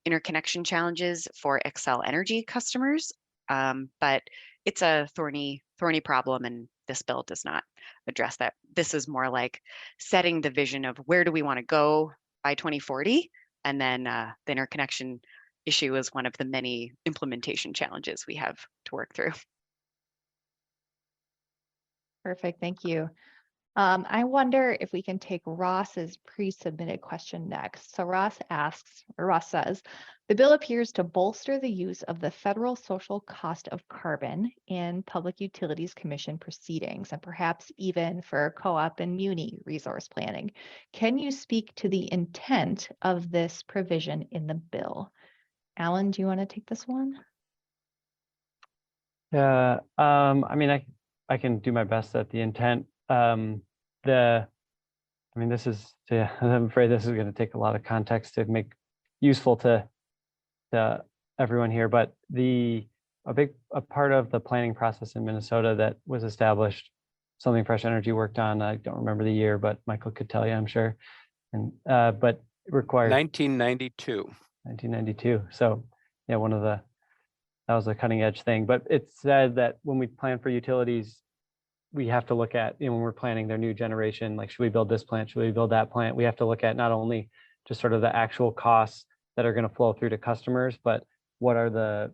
S5: interconnection challenges for Xcel Energy customers. But it's a thorny problem, and this bill does not address that. This is more like setting the vision of where do we want to go by 2040, and then the interconnection issue is one of the many implementation challenges we have to work through.
S2: Perfect, thank you. I wonder if we can take Ross's pre-submitted question next. So Ross says, the bill appears to bolster the use of the federal social cost of carbon in Public Utilities Commission proceedings, and perhaps even for co-op and muni resource planning. Can you speak to the intent of this provision in the bill? Alan, do you want to take this one?
S6: Yeah, I can do my best at the intent. This is, I'm afraid this is going to take a lot of context to make useful to everyone here, but a part of the planning process in Minnesota that was established, something Fresh Energy worked on, I don't remember the year, but Michael could tell you, I'm sure, and but it required
S3: 1992.
S6: So yeah, that was a cutting edge thing, but it said that when we plan for utilities, we have to look at, when we're planning their new generation, like, should we build this plant? Should we build that plant? We have to look at not only just sort of the actual costs that are going to flow through to customers, but what are the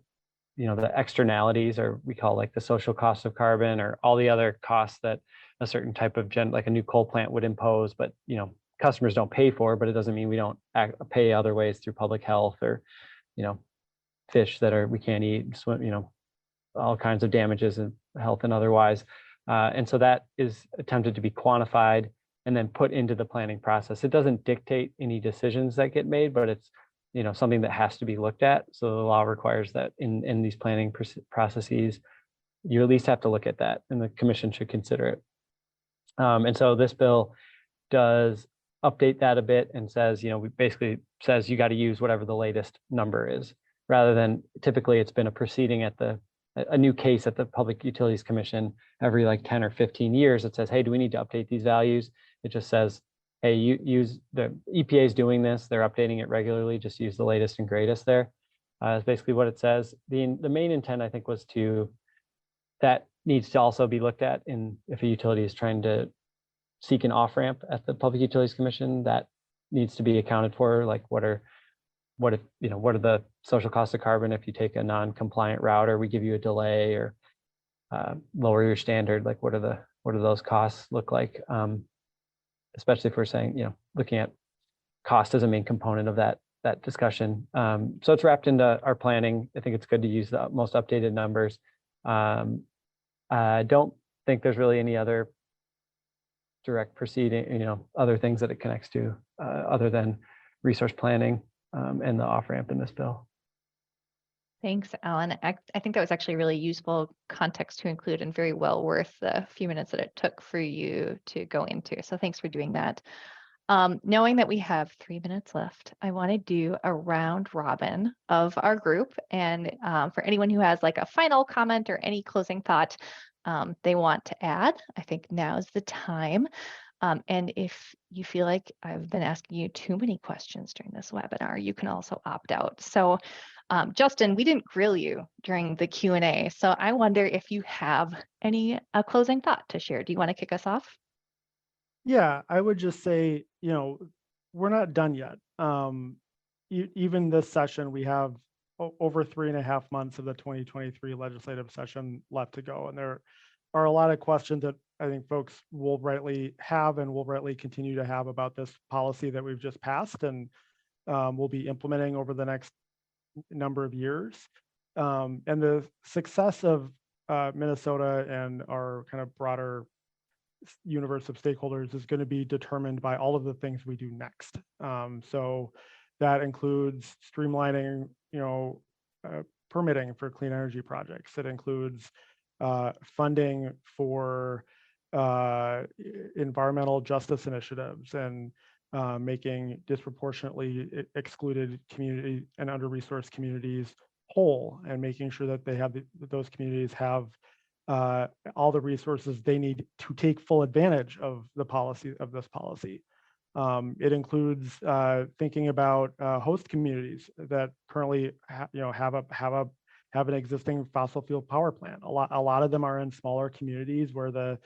S6: externalities, or we call like the social cost of carbon, or all the other costs that a certain type of like a new coal plant would impose, but customers don't pay for, but it doesn't mean we don't pay other ways through public health, or fish that we can't eat, swim, all kinds of damages in health and otherwise. And so that is attempted to be quantified and then put into the planning process. It doesn't dictate any decisions that get made, but it's something that has to be looked at. So the law requires that in these planning processes, you at least have to look at that, and the commission should consider it. And so this bill does update that a bit and says, we basically says you got to use whatever the latest number is, rather than typically it's been a proceeding at a new case at the Public Utilities Commission every like 10 or 15 years. It says, hey, do we need to update these values? It just says, hey, you use the EPA is doing this. They're updating it regularly. Just use the latest and greatest there. Is basically what it says. The main intent, I think, was that needs to also be looked at if a utility is trying to seek an off-ramp at the Public Utilities Commission. That needs to be accounted for. Like what are the social costs of carbon if you take a non-compliant route, or we give you a delay, or lower your standard? Like what do those costs look like? Especially if we're saying, looking at cost as a main component of that discussion. So it's wrapped into our planning. I think it's good to use the most updated numbers. I don't think there's really any other direct proceeding, other things that it connects to other than resource planning and the off-ramp in this bill.
S2: Thanks, Alan. I think that was actually really useful context to include, and very well worth the few minutes that it took for you to go into. So thanks for doing that. Knowing that we have 3 minutes left, I want to do a round robin of our group. And for anyone who has like a final comment or any closing thought they want to add, I think now is the time. And if you feel like I've been asking you too many questions during this webinar, you can also opt out. So Justin, we didn't grill you during the Q&A, so I wonder if you have any closing thought to share. Do you want to kick us off?
S4: Yeah, I would just say, we're not done yet. Even this session, we have over 3.5 months of the 2023 legislative session left to go. And there are a lot of questions that I think folks will rightly have and will rightly continue to have about this policy that we've just passed and will be implementing over the next number of years. And the success of Minnesota and our kind of broader universe of stakeholders is going to be determined by all of the things we do next. So that includes streamlining, permitting for clean energy projects. It includes funding for environmental justice initiatives and making disproportionately excluded community and under-resourced communities whole, and making sure that they have those communities have all the resources they need to take full advantage of this policy. It includes thinking about host communities that currently have an existing fossil fuel power plant. A lot of them are in smaller communities where the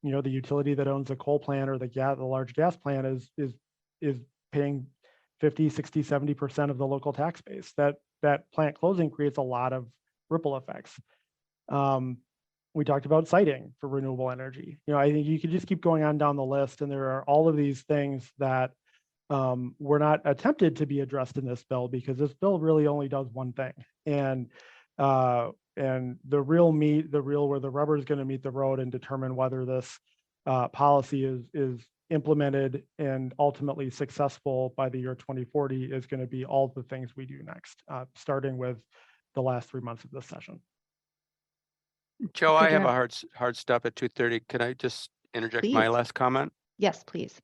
S4: utility that owns a coal plant or the large gas plant is paying 50, 60, 70% of the local tax base. That plant closing creates a lot of ripple effects. We talked about siting for renewable energy. I think you could just keep going on down the list, and there are all of these things that were not attempted to be addressed in this bill, because this bill really only does one thing. And the real where the rubber is going to meet the road and determine whether this policy is implemented and ultimately successful by the year 2040 is going to be all the things we do next, starting with the last 3 months of this session.
S3: Joe, I have a hard stop at 2:30. Can I just interject my last comment?
S2: Yes, please.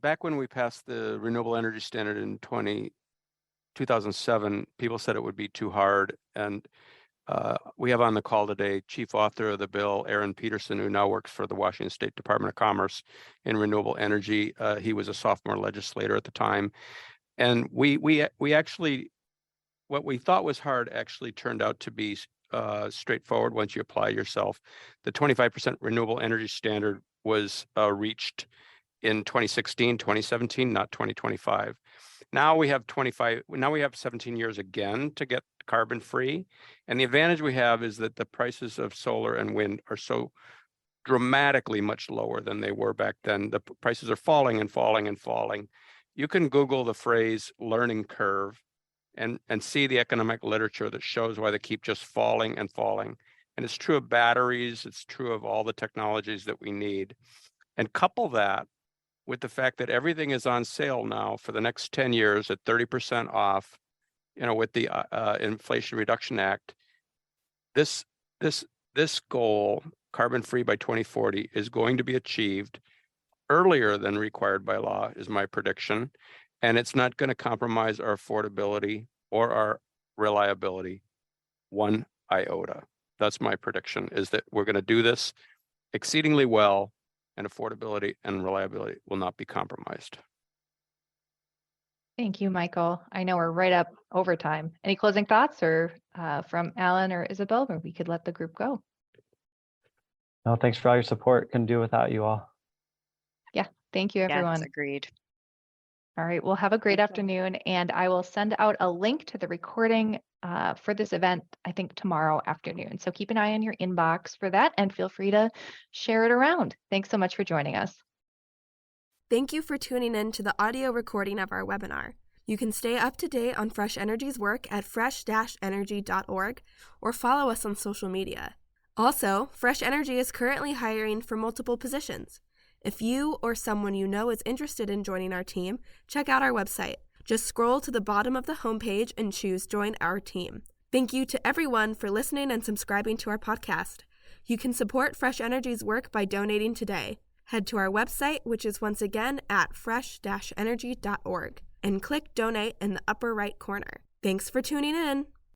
S3: Back when we passed the renewable energy standard in 2007, people said it would be too hard. And we have on the call today chief author of the bill, Aaron Peterson, who now works for the Washington State Department of Commerce in renewable energy. He was a sophomore legislator at the time. And we actually, what we thought was hard actually turned out to be straightforward once you apply yourself. The 25% renewable energy standard was reached in 2016, 2017, not 2025. Now we have 17 years again to get carbon free. And the advantage we have is that the prices of solar and wind are so dramatically much lower than they were back then. The prices are falling and falling and falling. You can Google the phrase learning curve and see the economic literature that shows why they keep just falling and falling. And it's true of batteries. It's true of all the technologies that we need. And couple that with the fact that everything is on sale now for the next 10 years at 30% off, with the Inflation Reduction Act, this goal, carbon-free by 2040, is going to be achieved earlier than required by law, is my prediction. And it's not going to compromise our affordability or our reliability one iota. That's my prediction, is that we're going to do this exceedingly well, and affordability and reliability will not be compromised.
S2: Thank you, Michael. I know we're right up over time. Any closing thoughts or from Alan or Isabel, where we could let the group go?
S6: No, thanks for all your support. Couldn't do without you all.
S2: Yeah, thank you, everyone.
S5: Yes, agreed.
S2: All right, well, have a great afternoon, and I will send out a link to the recording for this event, I think tomorrow afternoon. So keep an eye on your inbox for that, and feel free to share it around. Thanks so much for joining us.
S1: Thank you for tuning in to the audio recording of our webinar. You can stay up to date on Fresh Energy's work at fresh-energy.org or follow us on social media. Also, Fresh Energy is currently hiring for multiple positions. If you or someone you know is interested in joining our team, check out our website. Just scroll to the bottom of the homepage and choose Join Our Team. Thank you to everyone for listening and subscribing to our podcast. You can support Fresh Energy's work by donating today. Head to our website, which is once again at fresh-energy.org, and click Donate in the upper right corner. Thanks for tuning in.